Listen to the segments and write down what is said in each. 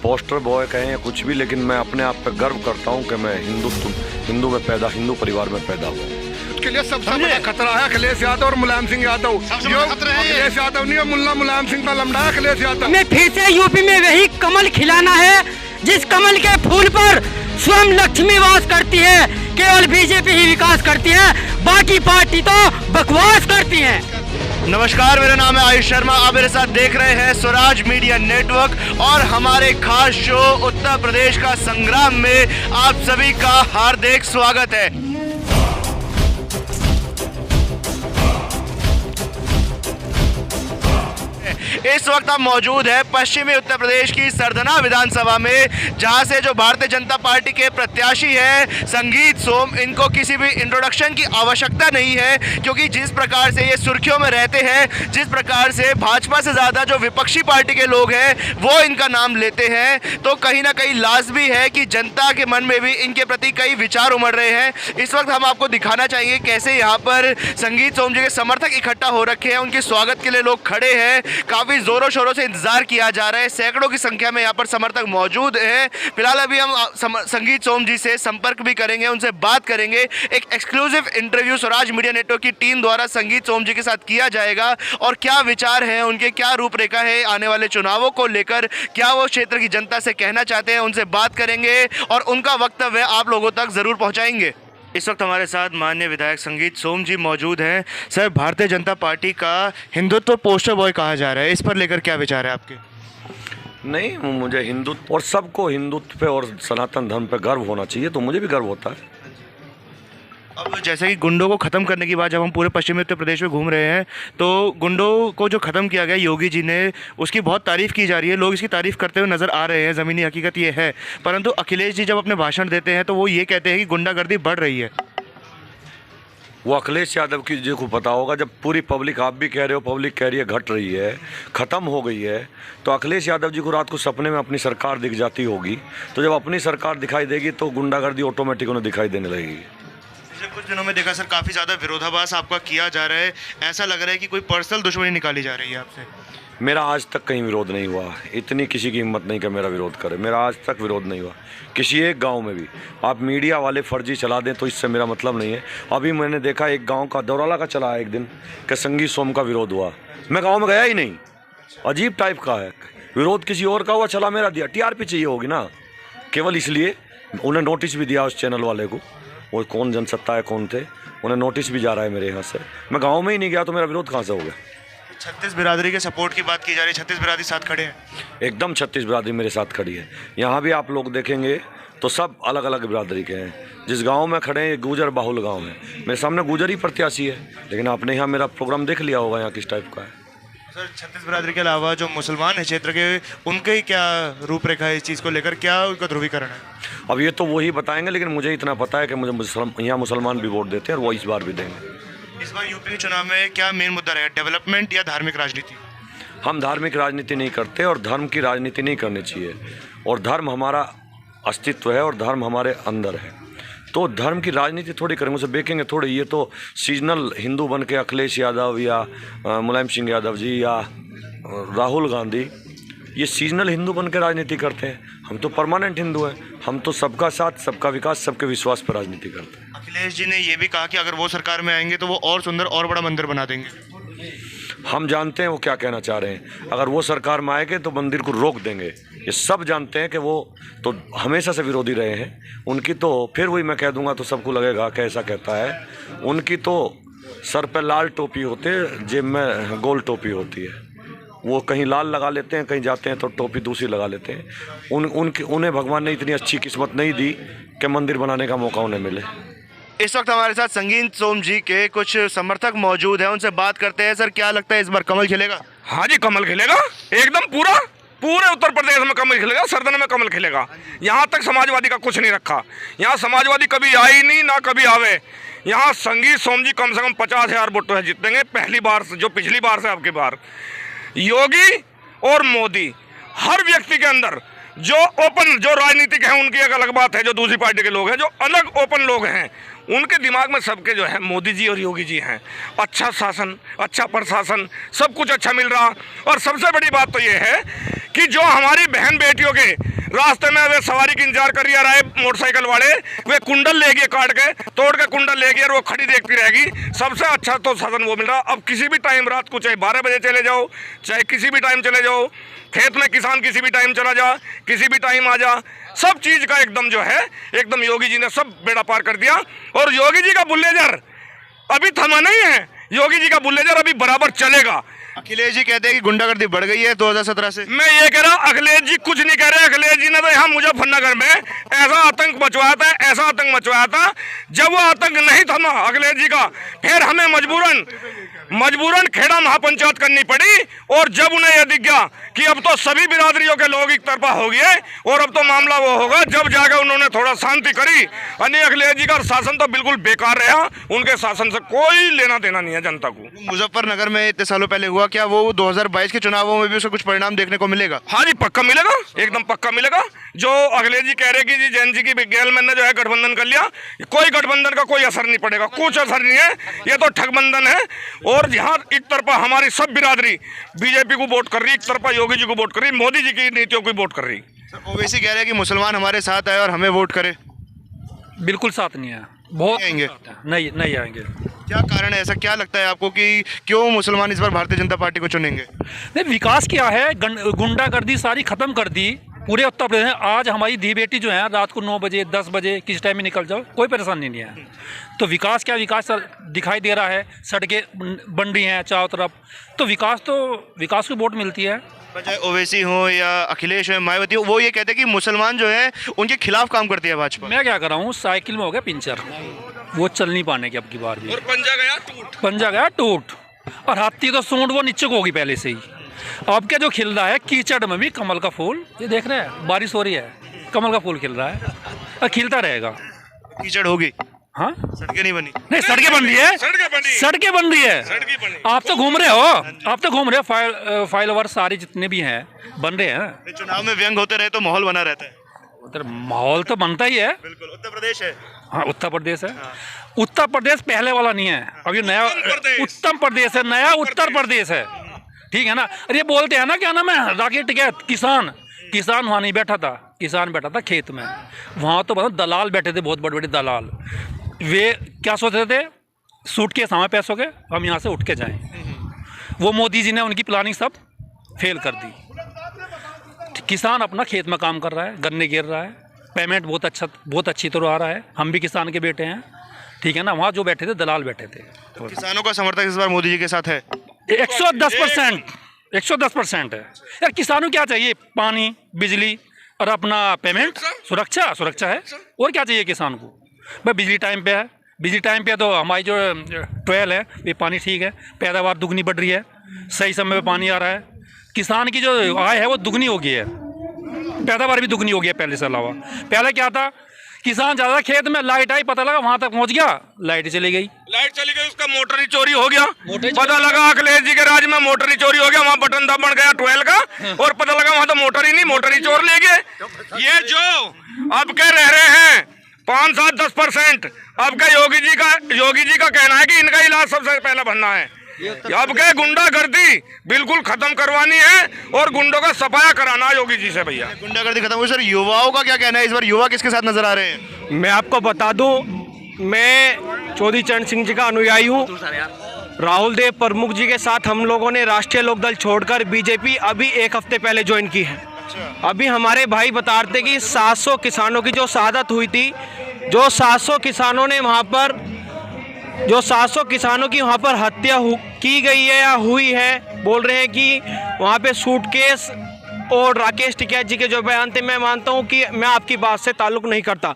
Poster boy कहें या कुछ भी, लेकिन मैं अपने आप पे गर्व करता हूं कि मैं हिंदू परिवार में पैदा हुआ। के लिए सबसे बड़ा खतरा है अखिलेश यादव और मुलायम सिंह यादव। अखिलेश यादव नहीं है, मुलायम सिंह का लमड़ा है अखिलेश यादव। हमें फिर से यूपी में वही कमल खिलाना है जिस कमल के फूल पर स्वयं लक्ष्मी वास करती है। केवल बीजेपी ही विकास करती है, बाकी पार्टी तो बकवास करती है। नमस्कार, मेरा नाम है आयुष शर्मा। आप मेरे साथ देख रहे हैं स्वराज मीडिया नेटवर्क और हमारे खास शो उत्तर प्रदेश का संग्राम में आप सभी का हार्दिक स्वागत है। इस वक्त हम मौजूद है पश्चिमी उत्तर प्रदेश की सरधना विधानसभा में, जहां से जो भारतीय जनता पार्टी के प्रत्याशी हैं संगीत सोम, इनको किसी भी इंट्रोडक्शन की आवश्यकता नहीं है, क्योंकि जिस प्रकार से ये सुर्खियों में रहते हैं, जिस प्रकार से भाजपा से ज़्यादा जो विपक्षी पार्टी के लोग हैं वो इनका नाम लेते हैं, तो कहीं ना कहीं लाजमी है कि जनता के मन में भी इनके प्रति कई विचार उमड़ रहे हैं। इस वक्त हम आपको दिखाना चाहेंगे कैसे यहाँ पर संगीत सोम जी के समर्थक इकट्ठा हो रखे हैं, उनके स्वागत के लिए लोग खड़े हैं। काफ़ी जोरों शोरों से इंतजार किया जा रहा है, सैकड़ों की संख्या में यहाँ पर समर्थक मौजूद हैं। फिलहाल अभी हम संगीत सोम जी से संपर्क भी करेंगे, उनसे बात करेंगे। एक exclusive interview Swaraj media network की टीम द्वारा संगीत सोम जी के साथ किया जाएगा और क्या विचार है उनके, क्या रूपरेखा है आने वाले चुनावों को लेकर, क्या वो क्षेत्र की जनता से कहना चाहते हैं, उनसे बात करेंगे और उनका वक्तव्य आप लोगों तक जरूर पहुँचाएंगे। इस वक्त हमारे साथ माननीय विधायक संगीत सोम जी मौजूद हैं। सर, भारतीय जनता पार्टी का हिंदुत्व पोस्टर बॉय कहा जा रहा है, इस पर लेकर क्या विचार है आपके? नहीं, मुझे हिंदुत्व और सबको हिंदुत्व पे और सनातन धर्म पे गर्व होना चाहिए, तो मुझे भी गर्व होता है। अब जैसे कि गुंडों को ख़त्म करने की बात जब हम पूरे पश्चिमी उत्तर प्रदेश में घूम रहे हैं, तो गुंडों को जो ख़त्म किया गया योगी जी ने, उसकी बहुत तारीफ़ की जा रही है, लोग इसकी तारीफ़ करते हुए नज़र आ रहे हैं, ज़मीनी हकीकत ये है। परंतु अखिलेश जी जब अपने भाषण देते हैं तो वो ये कहते हैं कि गुंडागर्दी बढ़ रही है। वो अखिलेश यादव की जी को पता होगा, जब पूरी पब्लिक, आप भी कह रहे हो, पब्लिक कह रही है घट रही है, ख़त्म हो गई है, तो अखिलेश यादव जी को रात को सपने में अपनी सरकार दिख जाती होगी, तो जब अपनी सरकार दिखाई देगी तो गुंडागर्दी ऑटोमेटिक उन्हें दिखाई देने लगेगी। पिछले कुछ दिनों में देखा सर, काफ़ी ज़्यादा विरोधाभास आपका किया जा रहा है, ऐसा लग रहा है कि कोई पर्सनल दुश्मनी निकाली जा रही है आपसे। मेरा आज तक कहीं विरोध नहीं हुआ, इतनी किसी की हिम्मत नहीं कि मेरा विरोध करे, मेरा आज तक विरोध नहीं हुआ किसी एक गांव में भी। आप मीडिया वाले फर्जी चला दें तो इससे मेरा मतलब नहीं है। अभी मैंने देखा एक गांव का दौराला का चला एक दिन कि संगीत सोम का विरोध हुआ, मैं गांव में गया ही नहीं, अजीब टाइप का है विरोध। किसी और का हुआ, चला मेरा दिया। टीआरपी चाहिए होगी ना, केवल इसलिए उन्हें नोटिस भी दिया उस चैनल वाले को, वो कौन जनसत्ता है कौन थे, उन्हें नोटिस भी जा रहा है मेरे यहाँ से। मैं गाँव में ही नहीं गया तो मेरा विरोध कहाँ से हो गया? 36 बिरादरी के सपोर्ट की बात की जा रही है, 36 बिरादरी साथ खड़े हैं। एकदम 36 बिरादरी मेरे साथ खड़ी है। यहाँ भी आप लोग देखेंगे तो सब अलग अलग बिरादरी के हैं। जिस गांव में खड़े हैं गुजर बाहुल गांव है, मेरे सामने गुजर ही प्रत्याशी है, लेकिन आपने यहाँ मेरा प्रोग्राम देख लिया होगा यहाँ किस टाइप का है। सर, 36 बिरादरी के अलावा जो मुसलमान है क्षेत्र के, उनके क्या रूपरेखा है इस चीज़ को लेकर, क्या उनका ध्रुवीकरण है? अब ये तो वही बताएंगे, लेकिन मुझे इतना पता है कि मुझे यहाँ मुसलमान भी वोट देते हैं और वो इस बार भी देंगे। इस बार यूपी के चुनाव में क्या मेन मुद्दा रहेगा, डेवलपमेंट या धार्मिक राजनीति? हम धार्मिक राजनीति नहीं करते और धर्म की राजनीति नहीं करनी चाहिए, और धर्म हमारा अस्तित्व है और धर्म हमारे अंदर है, तो धर्म की राजनीति थोड़ी करेंगे, उसे बेचेंगे थोड़ी। ये तो सीजनल हिंदू बन के अखिलेश यादव या मुलायम सिंह यादव जी या राहुल गांधी, ये सीजनल हिंदू बन के राजनीति करते हैं। हम तो परमानेंट हिंदू हैं, हम तो सबका साथ, सबका विकास, सबके विश्वास पर राजनीति करते हैं। अखिलेश जी ने ये भी कहा कि अगर वो सरकार में आएंगे तो वो और सुंदर और बड़ा मंदिर बना देंगे। हम जानते हैं वो क्या कहना चाह रहे हैं। अगर वो सरकार में आएंगे तो मंदिर को रोक देंगे, ये सब जानते हैं कि वो तो हमेशा से विरोधी रहे हैं। उनकी तो फिर वही मैं कह दूंगा तो सबको लगेगा कैसा कहता है। उनकी तो सर पे लाल टोपी होती है, जेब में गोल टोपी होती है। वो कहीं लाल लगा लेते हैं, कहीं जाते हैं तो टोपी दूसरी लगा लेते हैं। उन्हें भगवान ने इतनी अच्छी किस्मत नहीं दी कि मंदिर बनाने का मौका उन्हें मिले। इस वक्त हमारे साथ संगीत सोम जी के कुछ समर्थक मौजूद हैं, उनसे बात करते हैं। सर, क्या लगता है इस बार कमल खिलेगा? हाँ जी, कमल खिलेगा, एकदम पूरे उत्तर प्रदेश में कमल खिलेगा, सरदन में कमल खिलेगा। यहाँ तक समाजवादी का कुछ नहीं रखा, यहाँ समाजवादी कभी आई नहीं ना कभी आवे। यहाँ संगीत सोम जी कम से कम 50,000 वोटों से जीतेंगे पहली बार से, जो पिछली बार से अब की बार। योगी और मोदी, हर व्यक्ति के अंदर जो ओपन, जो राजनीतिक हैं उनकी एक अलग बात है, जो दूसरी पार्टी के लोग हैं, जो अलग ओपन लोग हैं, उनके दिमाग में सबके जो है मोदी जी और योगी जी हैं। अच्छा शासन, अच्छा प्रशासन, सब कुछ अच्छा मिल रहा। और सबसे बड़ी बात तो ये है कि जो हमारी बहन बेटियों के रास्ते में वे सवारी की इंतजार कर रहे मोटरसाइकिल वाले, वे कुंडल ले गए, काट के तोड़ के कुंडल ले गए और वो खड़ी देखती रहेगी। सबसे अच्छा तो साधन वो मिल रहा। अब किसी भी टाइम रात को चाहे 12 बजे चले जाओ, चाहे किसी भी टाइम चले जाओ, खेत में किसान किसी भी टाइम चला जा, किसी भी टाइम आ जा, सब चीज़ का एकदम जो है एकदम योगी जी ने सब बेड़ा पार कर दिया। और योगी जी का बुल्लेजर अभी थमा नहीं है, योगी जी का बुल्लेजर अभी बराबर चलेगा। अखिलेश जी कहते हैं कि गुंडागर्दी बढ़ गई है 2017 से। मैं ये कह रहा हूँ, अखिलेश जी कुछ नहीं कह रहे। अखिलेश जी ने तो यहाँ मुजफ्फरनगर में ऐसा आतंक मचवाया था, ऐसा आतंक मचवाया था, जब वो आतंक नहीं थमा अखिलेश जी का, फिर हमें मजबूरन खेड़ा महापंचायत करनी पड़ी। और जब उन्हें यह दिख गया कि अब तो सभी बिरादरियों के लोग एक तरफा हो गए और अब तो मामला वो होगा, जब जाकर उन्होंने थोड़ा शांति करी। अन्य अखिलेश जी का शासन तो बिल्कुल बेकार रहा, उनके शासन से कोई लेना देना नहीं है जनता को। मुजफ्फरनगर में इतने सालों पहले हुआ, क्या वो 2022 के चुनावों में भी उसका कुछ परिणाम देखने को मिलेगा? हाँ जी, पक्का मिलेगा, एकदम पक्का मिलेगा। जो अखिलेश जी कह रहे कि जी जैन जी की गैलमैन ने जो है गठबंधन कर लिया, कोई गठबंधन का कोई असर नहीं पड़ेगा, कुछ असर नहीं है। ये तो ठगबंधन है। और यहाँ एक तरफा हमारी सब बिरादरी बीजेपी को वोट कर रही, एक तरफा योगी जी को वोट कर रही, मोदी जी की नीतियों को वोट कर रही। ओवैसी कह रहे हैं कि मुसलमान हमारे साथ आए और हमें वोट करे। बिल्कुल साथ नहीं है, बहुत नहीं आएंगे? नहीं आएंगे। क्या कारण है ऐसा? क्या लगता है आपको कि क्यों मुसलमान इस बार भारतीय जनता पार्टी को चुनेंगे? नहीं, विकास क्या है, गुंडागर्दी सारी खत्म कर दी पूरे उत्तर प्रदेश में। आज हमारी धी बेटी जो है रात को 9 बजे 10 बजे किस टाइम में निकल जाओ, कोई परेशानी नहीं है। तो विकास क्या, विकास दिखाई दे रहा है, सड़कें बन रही हैं चारों तरफ। तो विकास को वोट मिलती है। चाहे ओवैसी हो या अखिलेश हो, मायावती हो, वो ये कहते हैं कि मुसलमान जो है उनके खिलाफ काम करती है भाजपा। मैं क्या कर रहा हूँ, साइकिल में हो गया पंचर, वो चल नहीं पाने की अब की बार भी। और पंजा गया टूट। और हाथी तो सूंड वो नीचे को होगी पहले से ही। अब क्या जो खिल रहा है कीचड़ में भी कमल का फूल, ये देख रहे हैं, बारिश हो रही है, कमल का फूल खिल रहा है और खिलता रहेगा। कीचड़ होगी? हाँ, सड़कें नहीं बनी? नहीं, सड़कें बन रही है, सड़कें बन रही है। आप तो घूम रहे हो, फाइलवर सारे जितने भी हैं बन रहे हैं। चुनाव में व्यंग होते रहे तो माहौल बना रहता है। उधर माहौल तो बनता ही है। बिल्कुल। उत्तर प्रदेश है। हाँ, उत्तर प्रदेश है। उत्तर प्रदेश पहले वाला नहीं है, अब ये नया उत्तम प्रदेश है, नया उत्तर प्रदेश है, ठीक है ना। अरे ये बोलते हैं ना, क्या नाम है, राकेश टिकैत, किसान वहाँ नहीं बैठा था, किसान बैठा था खेत में। वहाँ तो मतलब दलाल बैठे थे, बहुत बड़े बड़े दलाल। वे क्या सोच रहे थे, सूटकेस हमें पैसों के, हम यहाँ से उठ के जाएं। वो मोदी जी ने उनकी प्लानिंग सब फेल कर दी। किसान अपना खेत में काम कर रहा है, गन्ने गिर रहा है, पेमेंट बहुत अच्छी तरह आ रहा है। हम भी किसान के बेटे हैं, ठीक है ना। वहाँ जो बैठे थे दलाल बैठे थे। तो किसानों का समर्थन इस बार मोदी जी के साथ है? 110% है यार। किसानों क्या चाहिए, पानी, बिजली और अपना पेमेंट, सुरक्षा है। और क्या चाहिए किसान को? भाई बिजली टाइम पे है, बिजली टाइम पे तो हमारी जो ट्वेल है ये पानी ठीक है, पैदावार दुगनी बढ़ रही है, सही समय पे पानी आ रहा है, किसान की जो आय है वो दुगनी हो गई है, पैदावार भी दुगनी हो गई है पहले से अलावा। पहले क्या था, किसान ज़्यादा खेत में, लाइट आई, पता लगा वहाँ तक पहुँच गया, लाइट चली गई, उसका मोटर ही चोरी हो गया। पता लगा अखिलेश जी के राज में मोटर ही चोरी हो गया, वहाँ बटन दबा गया 12 का, और पता लगा वहाँ तो मोटर ही नहीं, मोटर ही चोर ले गए। ये जो अब के रह रहे हैं 5, 7, 10%, अब का योगी जी का कहना है कि इनका इलाज सबसे पहले बनना है। अब के गुंडागर्दी बिल्कुल खत्म करवानी है और गुंडों का सफाया कराना योगी जी से। भैया गुंडागर्दी खत्म हुई। सर, युवाओं का क्या कहना है, इस बार युवा किसके साथ नजर आ रहे हैं? मैं आपको बता दूं, मैं चौधरी चरण सिंह जी का अनुयायी हूं। राहुल देव प्रमुख जी के साथ हम लोगों ने राष्ट्रीय लोकदल छोड़कर बीजेपी अभी 1 हफ्ते पहले ज्वाइन की है। अभी हमारे भाई बता रहे थे कि 700 किसानों की जो शहादत हुई थी, जो 700 किसानों ने वहाँ पर, जो 700 किसानों की वहाँ पर हत्या की गई है या हुई है, बोल रहे हैं कि वहाँ पे सूटकेस और राकेश टिकैत जी के जो बयान थे, मैं मानता हूँ कि मैं आपकी बात से ताल्लुक़ नहीं करता,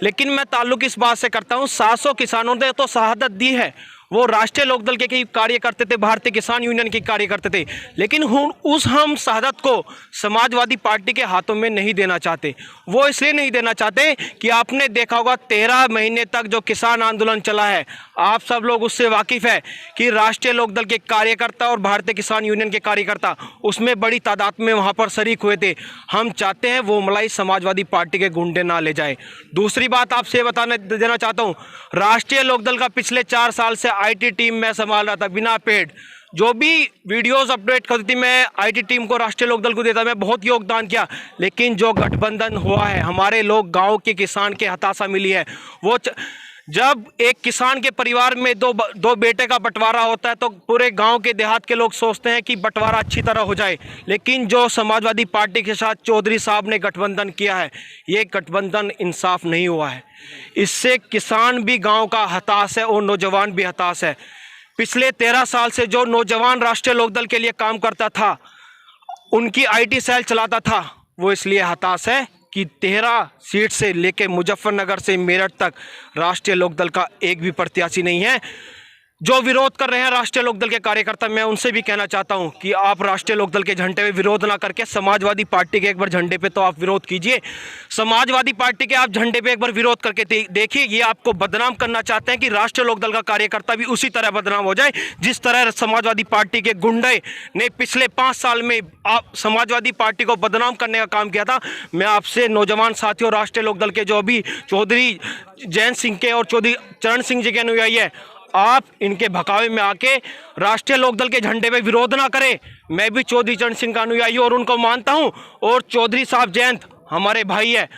लेकिन मैं ताल्लुक़ इस बात से करता हूँ, 700 किसानों ने तो शहादत दी है, वो राष्ट्रीय लोकदल के कार्य करते थे, भारतीय किसान यूनियन के कार्य करते थे, लेकिन उस हम शहादत को समाजवादी पार्टी के हाथों में नहीं देना चाहते। वो इसलिए नहीं देना चाहते कि आपने देखा होगा 13 महीने तक जो किसान आंदोलन चला है, आप सब लोग उससे वाकिफ़ है कि राष्ट्रीय लोकदल के कार्यकर्ता और भारतीय किसान यूनियन के कार्यकर्ता उसमें बड़ी तादाद में वहाँ पर शरीक हुए थे। हम चाहते हैं वो मलाई समाजवादी पार्टी के गुंडे ना ले जाए। दूसरी बात आपसे बताने देना चाहता हूँ, राष्ट्रीय लोकदल का पिछले 4 साल से IT टीम में संभाल रहा था बिना पेड, जो भी वीडियोस अपडेट करती थी मैं आईटी टीम को, राष्ट्रीय लोकदल को देता, मैं बहुत योगदान किया। लेकिन जो गठबंधन हुआ है, हमारे लोग गांव के किसान के हताशा मिली है। वो जब एक किसान के परिवार में दो बेटे का बंटवारा होता है तो पूरे गांव के देहात के लोग सोचते हैं कि बंटवारा अच्छी तरह हो जाए। लेकिन जो समाजवादी पार्टी के साथ चौधरी साहब ने गठबंधन किया है, ये गठबंधन इंसाफ नहीं हुआ है। इससे किसान भी गांव का हताश है और नौजवान भी हताश है। पिछले 13 साल से जो नौजवान राष्ट्रीय लोकदल के लिए काम करता था, उनकी आईटी सेल चलाता था, वो इसलिए हताश है कि 13 सीट से लेके मुजफ्फरनगर से मेरठ तक राष्ट्रीय लोकदल का एक भी प्रत्याशी नहीं है। जो विरोध कर रहे हैं राष्ट्रीय लोकदल के कार्यकर्ता, मैं उनसे भी कहना चाहता हूं कि आप राष्ट्रीय लोकदल के झंडे पे विरोध ना करके समाजवादी पार्टी के एक बार झंडे पे तो आप विरोध कीजिए। समाजवादी पार्टी के आप झंडे पे एक बार विरोध करके देखिए। ये आपको बदनाम करना चाहते हैं कि राष्ट्रीय लोकदल का कार्यकर्ता भी उसी तरह बदनाम हो जाए जिस तरह समाजवादी पार्टी के गुंडे ने पिछले 5 साल में आप समाजवादी पार्टी को बदनाम करने का काम किया था। मैं आपसे नौजवान साथियों, राष्ट्रीय लोकदल के जो भी चौधरी जयंत सिंह के और चौधरी चरण सिंह जी के अनुयायी है, आप इनके भकावे में आके राष्ट्रीय लोकदल के झंडे पे विरोध ना करें। मैं भी चौधरी चरण सिंह का अनुयायी और उनको मानता हूं, और चौधरी साहब जयंत हमारे भाई है।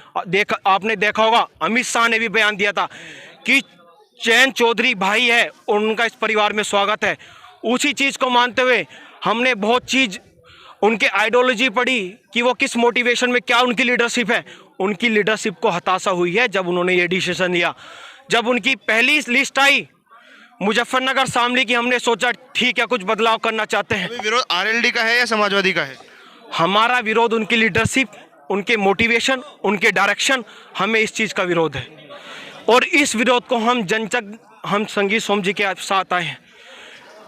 आपने देखा होगा अमित शाह ने भी बयान दिया था कि जयंत चौधरी भाई है और उनका इस परिवार में स्वागत है। उसी चीज़ को मानते हुए हमने बहुत चीज़ उनके आइडियोलॉजी पढ़ी कि वो किस मोटिवेशन में, क्या उनकी लीडरशिप है। उनकी लीडरशिप को हताशा हुई है जब उन्होंने ये डिसीजन लिया। जब उनकी पहली लिस्ट आई मुजफ्फरनगर शामली की, हमने सोचा ठीक है कुछ बदलाव करना चाहते हैं। विरोध आरएलडी का है या समाजवादी का है? हमारा विरोध उनकी लीडरशिप, उनके मोटिवेशन, उनके डायरेक्शन, हमें इस चीज़ का विरोध है। और इस विरोध को हम संगीत सोम जी के साथ आए हैं।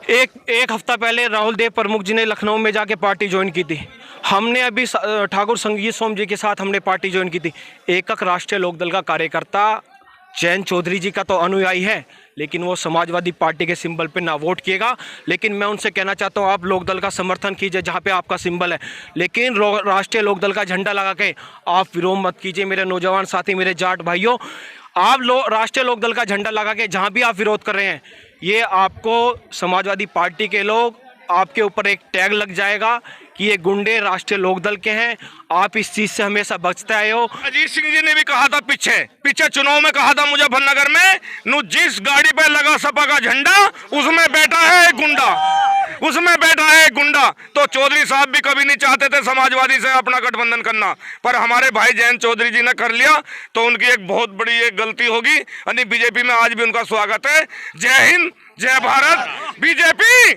एक हफ्ता पहले राहुल देव प्रमुख जी ने लखनऊ में जाके पार्टी ज्वाइन की थी। हमने अभी ठाकुर संगीत सोम जी के साथ हमने पार्टी ज्वाइन की थी। एकक राष्ट्रीय लोकदल का कार्यकर्ता जयंत चौधरी जी का तो अनुयायी है, लेकिन वो समाजवादी पार्टी के सिंबल पे ना वोट किएगा। लेकिन मैं उनसे कहना चाहता हूँ आप लोकदल का समर्थन कीजिए जहाँ पे आपका सिंबल है, लेकिन राष्ट्रीय लोकदल का झंडा लगा के आप विरोध मत कीजिए। मेरे नौजवान साथी, मेरे जाट भाइयों, आप राष्ट्रीय लोकदल का झंडा लगा के जहाँ भी आप विरोध कर रहे हैं, ये आपको समाजवादी पार्टी के लोग, आपके ऊपर एक टैग लग जाएगा कि ये गुंडे राष्ट्रीय लोकदल के हैं। आप इस चीज से हमेशा बचते आए हो। अजीत सिंह जी ने भी कहा था पीछे चुनाव में कहा था मुजफ्फरनगर में, जिस गाड़ी पे लगा सपा का झंडा उसमें बैठा है एक गुंडा, उसमें बैठा है एक गुंडा। तो चौधरी साहब भी कभी नहीं चाहते थे समाजवादी से अपना गठबंधन करना, पर हमारे भाई जयंत चौधरी जी ने कर लिया, तो उनकी एक बहुत बड़ी एक गलती होगी। यानी बीजेपी में आज भी उनका स्वागत है। जय हिंद, जय भारत, बीजेपी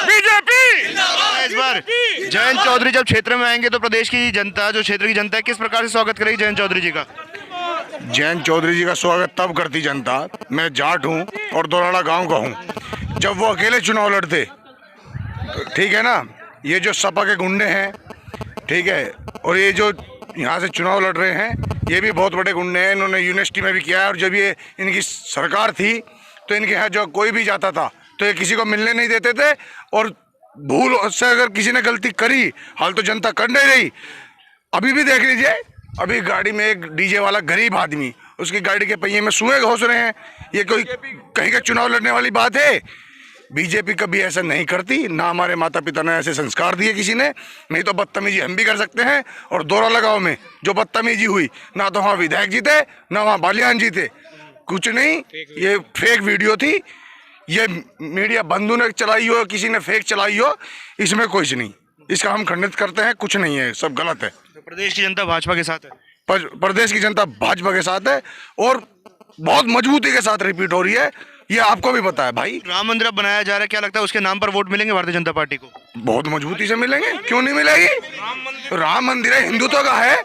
बीजेपी। इस बार जयंत चौधरी जब क्षेत्र में आएंगे तो प्रदेश की जनता, जो क्षेत्र की जनता है, किस प्रकार से स्वागत करेगी जयंत चौधरी जी का? जयंत चौधरी जी का स्वागत तब करती जनता, मैं जाट हूँ और दोराड़ा गांव का हूँ, जब वो अकेले चुनाव लड़ते, ठीक है ना। ये जो सपा के गुंडे हैं, ठीक है, और ये जो यहाँ से चुनाव लड़ रहे हैं, ये भी बहुत बड़े गुंडे हैं। इन्होंने यूनिवर्सिटी में भी किया है, और जब ये इनकी सरकार थी तो इनके यहाँ जो कोई भी जाता था तो ये किसी को मिलने नहीं देते थे, और भूल से अगर किसी ने गलती करी, हाल तो जनता कर नहीं रही। अभी भी देख लीजिए, अभी गाड़ी में एक डीजे वाला गरीब आदमी, उसकी गाड़ी के पहिए में सुए घोंस रहे हैं। ये कोई कहीं का चुनाव लड़ने वाली बात है? बीजेपी कभी ऐसा नहीं करती, ना हमारे माता पिता ने ऐसे संस्कार दिए किसी ने। नहीं तो बदतमीजी हम भी कर सकते हैं। और दोराला गाँव में जो बदतमीजी हुई, ना तो वहाँ विधायक जीते, ना वहाँ बालियान जीते, कुछ नहीं। ये फेक वीडियो थी, ये मीडिया बंधु ने चलाई हो, किसी ने फेक चलाई हो, इसमें कुछ नहीं। इसका हम खंडित करते हैं, कुछ नहीं है, सब गलत है। तो प्रदेश की जनता भाजपा के साथ है? प्रदेश की जनता भाजपा के साथ है, और बहुत मजबूती के साथ रिपीट हो रही है। ये आपको भी पता है भाई। राम मंदिर अब बनाया जा रहा है, क्या लगता है उसके नाम पर वोट मिलेंगे भारतीय जनता पार्टी को? बहुत मजबूती से मिलेंगे, क्यों नहीं मिलेगी? राम मंदिर है, हिंदुत्व का है।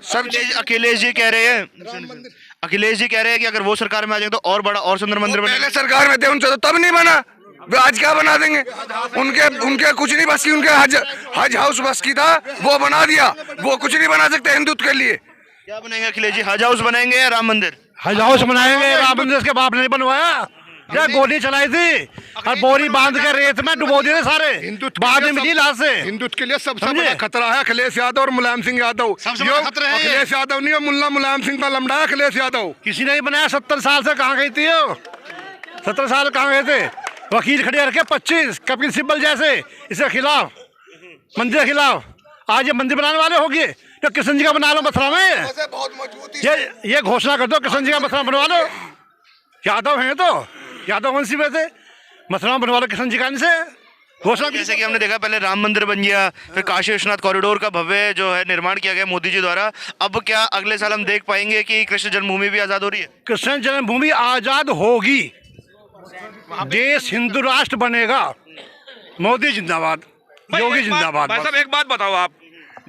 सब अखिलेश जी कह रहे हैं, अखिलेश जी कह रहे हैं कि अगर वो सरकार में आ जाए तो और बड़ा और सुंदर मंदिर बनेगा। पहले सरकार में थे उनसे तो तब नहीं बना, वे आज क्या बना देंगे? उनके कुछ नहीं बस की, उनके हज हाउस बस की था, वो बना दिया। वो कुछ नहीं बना सकते हिंदुत्व के लिए। क्या बनेंगे अखिलेश जी, हज हाउस बनाएंगे या राम मंदिर? हज हाउस बनाएंगे। राम मंदिर इसके बाप ने नहीं बनवाया, या गोली चलाई थी और बोरी बांध के रेत में डुबो दिए सारे, बाद में मिली लाश से। हिंदुत्व के लिए सबसे बड़ा खतरा है अखिलेश यादव और मुलायम सिंह यादव। अखिलेश यादव नहीं, मुल्ला मुलायम सिंह का लमड़ा है अखिलेश यादव। किसी ने बनाया। 70 साल से कहाँ गई थी वो? 70 साल कहाँ गए थे? वकील खड़े रखे 25 कपिल सिब्बल जैसे, इसके खिलाफ, मंदिर के खिलाफ। आज ये मंदिर बनाने वाले हो गए तो कृष्ण जी का बना लो मथुरा में। ये घोषणा कर दो कृष्ण जी का मथुरा बनवा लो। यादव हैं तो यादव वंशी में थे, मथुरा बनवा लो कृष्ण जी का इनसे घोषणा। जैसे कि हमने देखा पहले राम मंदिर बन गया, फिर काशी विश्वनाथ कॉरिडोर का भव्य जो है निर्माण किया गया मोदी जी द्वारा। अब क्या अगले साल हम देख पाएंगे कि कृष्ण जन्मभूमि भी आज़ाद हो रही है? कृष्ण जन्मभूमि आज़ाद होगी, देश हिंदू राष्ट्र बनेगा। मोदी जिंदाबाद, योगी जिंदाबाद। भाई साहब एक बात बताओ आप,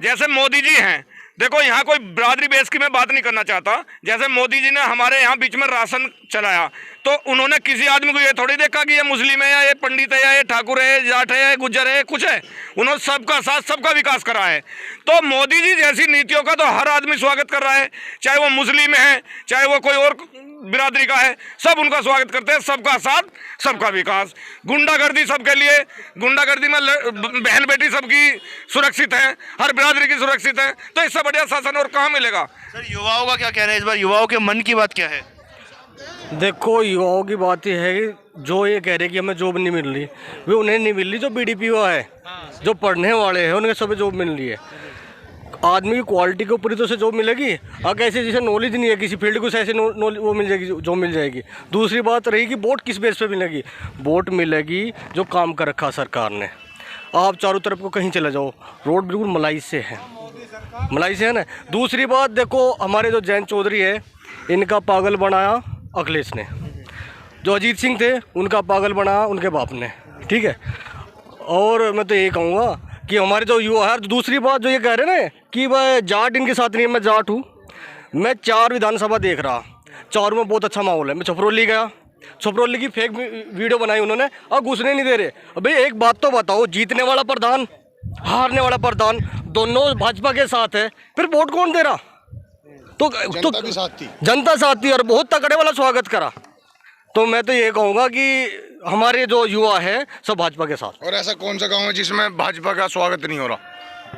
जैसे मोदी जी हैं, देखो यहाँ कोई बिरादरी बेस की मैं बात नहीं करना चाहता, जैसे मोदी जी ने हमारे यहाँ बीच में राशन चलाया तो उन्होंने किसी आदमी को ये थोड़ी देखा कि ये मुस्लिम है या ये पंडित है या ये ठाकुर है, जाट है, या गुज्जर है, कुछ है। उन्होंने सबका साथ सबका विकास करा है। तो मोदी जी जैसी नीतियों का तो हर आदमी स्वागत कर रहा है, चाहे वो मुस्लिम है चाहे वो कोई और बिरादरी का है, सब उनका स्वागत करते हैं। सबका साथ सबका विकास। गुंडागर्दी सबके लिए, गुंडागर्दी में बहन बेटी सबकी सुरक्षित है, हर बिरादरी की सुरक्षित है। तो इससे बढ़िया शासन और कहाँ मिलेगा? सर युवाओं का क्या कहना है इस बार, युवाओं के मन की बात क्या है? देखो युवाओं की बात यह है कि जो ये कह रहे कि हमें जॉब नहीं मिल रही, वे उन्हें नहीं मिल रही जो बीडीपीओ है, जो पढ़ने वाले हैं उन्हें सभी जॉब मिल रही है। आदमी की क्वालिटी के ऊपर ही तो उसे जॉब मिलेगी। अगर ऐसे जैसे नॉलेज नहीं है किसी फील्ड को, ऐसे वो मिल जाएगी, जॉब मिल जाएगी। दूसरी बात रही कि वोट किस बेस पे मिलेगी? वोट मिलेगी जो काम कर रखा सरकार ने। आप चारों तरफ को कहीं चले जाओ, रोड बिल्कुल मलाई से है, मलाई से है ना। दूसरी बात देखो, हमारे जो जयंत चौधरी है इनका पागल बनाया अखिलेश ने, जो अजीत सिंह थे उनका पागल बनाया उनके बाप ने, ठीक है। और मैं तो यही कहूँगा कि हमारे जो युवा है। दूसरी बात जो ये कह रहे हैं ना कि वह जाट इनके साथ नहीं है, मैं जाट हूँ। मैं 4 विधानसभा देख रहा, 4 में बहुत अच्छा माहौल है। मैं छपरौली गया, छपरौली की फेक वीडियो बनाई उन्होंने और घुसने नहीं दे रहे। अबे एक बात तो बताओ, जीतने वाला प्रधान हारने वाला प्रधान दोनों भाजपा के साथ है, फिर वोट कौन दे रहा? तो जनता साथ थी और बहुत तगड़े वाला स्वागत करा। तो मैं तो ये कहूँगा कि हमारे जो युवा है सब भाजपा के साथ। और ऐसा कौन सा गांव है जिसमें भाजपा का स्वागत नहीं हो रहा?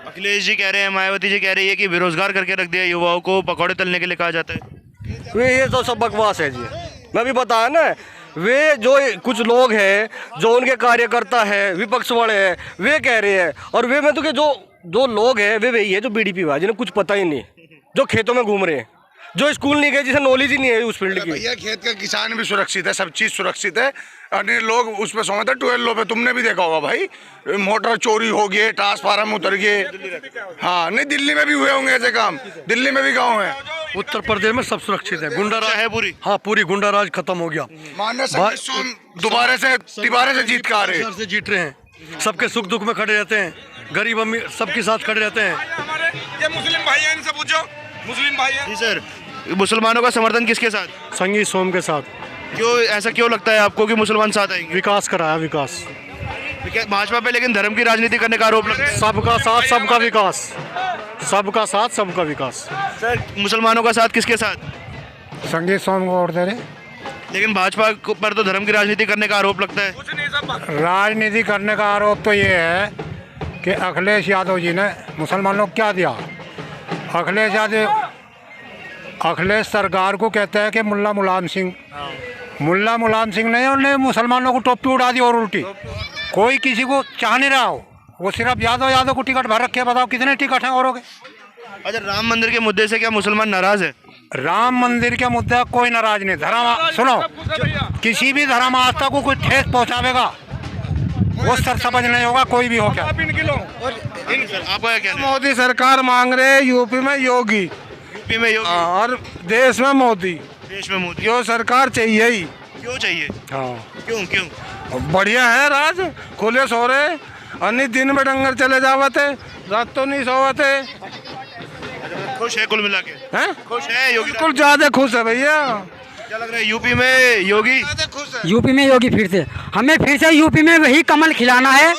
अखिलेश जी कह रहे हैं, मायावती जी कह रही है कि बेरोजगार करके रख दिया युवाओं को, पकौड़े तलने के लिए कहा जाता है। ये तो सब बकवास है जी। मैं भी बताया ना, वे जो कुछ लोग हैं जो उनके कार्यकर्ता है विपक्ष वाले हैं, वे कह रहे हैं। और वे में तो कि जो लोग हैं वे वही है जो बीडीपी वाले, जिन्हें कुछ पता ही नहीं, जो खेतों में घूम रहे हैं, जो स्कूल नहीं गए, जिसे नॉलेज ही नहीं है उस फील्ड की। भैया खेत का किसान भी सुरक्षित है, सब चीज़ सुरक्षित है। अन्य लोग उस पर समझते हैं 12 लो पे, तुमने भी देखा होगा भाई, मोटर चोरी हो गए, ट्रांसफार्मर उतर गए। हाँ नहीं, दिल्ली में भी हुए होंगे ऐसे काम, दिल्ली में भी गाँव है। उत्तर प्रदेश में सब सुरक्षित है, गुंडा राज है पूरी। हाँ पूरी गुंडा राज खत्म हो गया। दोबारा से जीत के आ रहे हैं, से जीत रहे हैं, सबके सुख दुख में खड़े रहते हैं, गरीब अमीर सबके साथ खड़े रहते हैं। ये मुस्लिम भाई हैं, इनसे पूछो, मुस्लिम भाई हैं। जी सर, मुसलमानों का समर्थन किसके साथ? संगीत सोम के साथ। क्यों ऐसा क्यों लगता है आपको कि मुसलमान साथ आएंगे? विकास कराया, विकास भाजपा पे लेकिन धर्म की राजनीति करने का आरोप लगता है। सबका साथ सबका विकास, सबका साथ सबका विकास। सर मुसलमानों का साथ किसके साथ? संगीत सोम को वोट दे रहे। लेकिन भाजपा पर तो धर्म की राजनीति करने का आरोप लगता है। राजनीति करने का आरोप तो ये है कि अखिलेश यादव जी ने मुसलमानों को क्या दिया? अखिलेश सरकार को कहता है कि मुल्ला मुलायम सिंह ने उन्हें मुसलमानों को टोपी उड़ा दी और उल्टी। कोई किसी को चाह नहीं रहा हो, वो सिर्फ यादव को टिकट भर रखे। बताओ कितने टिकट हैं औरों के? अच्छा, राम मंदिर के मुद्दे से क्या मुसलमान नाराज है? राम मंदिर के मुद्दे कोई नाराज नहीं। धर्म सुनो, किसी भी धर्म आस्था को कोई ठेस पहुंचावेगा वो सर समझ नहीं होगा, कोई भी हो क्या। आपका क्या? मोदी सरकार मांग रहे यूपी में योगी, यूपी में योगी और देश में मोदी। देश में मोदी यो सरकार चाहिए ही। क्यों चाहिए? हाँ क्यों? बढ़िया है, राज खुले सो रहे, अन्य दिन में डंगर चले जावते, रात तो नहीं सोवते। खुश है कुल मिला के? हैं? खुश है योगी? कुल ज्यादा खुश है भैया। क्या लग रहा है यूपी में योगी? यूपी में योगी फिर से, हमें फिर से यूपी में वही कमल खिलाना है।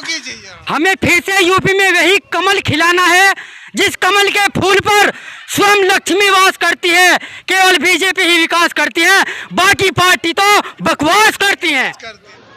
हमें फिर से यूपी में वही कमल खिलाना है जिस कमल के फूल पर स्वयं लक्ष्मी वास करती है, केवल बीजेपी ही विकास करती है, बाकी पार्टी तो बकवास करती है।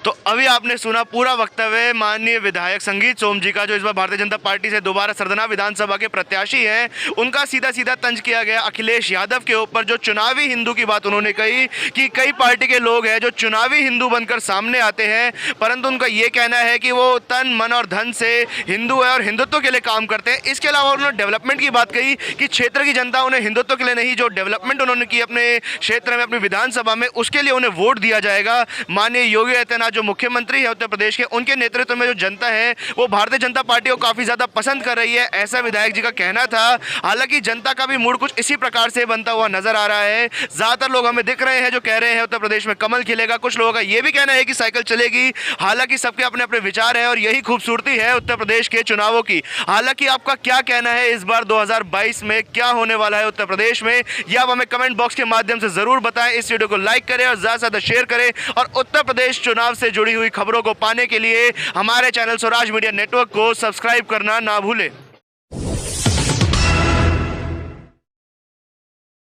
तो अभी आपने सुना पूरा वक्तव्य माननीय विधायक संगीत सोम जी का, जो इस बार भारतीय जनता पार्टी से दोबारा सरदना विधानसभा के प्रत्याशी हैं। उनका सीधा सीधा तंज किया गया अखिलेश यादव के ऊपर, जो चुनावी हिंदू की बात उन्होंने कही कि कई पार्टी के लोग हैं जो चुनावी हिंदू बनकर सामने आते हैं, परंतु उनका ये कहना है कि वो तन मन और धन से हिंदू है और हिंदुत्व के लिए काम करते हैं। इसके अलावा उन्होंने डेवलपमेंट की बात कही कि क्षेत्र की जनता उन्हें हिंदुत्व के लिए नहीं, जो डेवलपमेंट उन्होंने की अपने क्षेत्र में, अपनी विधानसभा में, उसके लिए उन्हें वोट दिया जाएगा। माननीय योगी आदित्यनाथ जो मुख्यमंत्री है उत्तर प्रदेश के, उनके नेतृत्व में जो जनता है वो भारतीय जनता पार्टी को काफी ज्यादा पसंद कर रही है, ऐसा विधायक जी का कहना था। हालांकि जनता का भी मूड कुछ इसी प्रकार से बनता हुआ नजर आ रहा है। ज्यादातर लोग हमें दिख रहे हैं जो कह रहे हैं उत्तर प्रदेश में कमल खिलेगा, कुछ लोगों का यह भी कहना है कि साइकिल चलेगी। हालांकि सबके अपने अपने विचार है और यही खूबसूरती है उत्तर प्रदेश के चुनावों की। हालांकि आपका क्या कहना है इस बार 2022 में क्या होने वाला है उत्तर प्रदेश में, यह आप हमें कमेंट बॉक्स के माध्यम से जरूर बताएं। इस वीडियो को लाइक करें और ज्यादा से ज्यादा शेयर करें और उत्तर प्रदेश चुनाव से जुड़ी हुई खबरों को पाने के लिए हमारे चैनल स्वराज मीडिया नेटवर्क को सब्सक्राइब करना ना भूलें।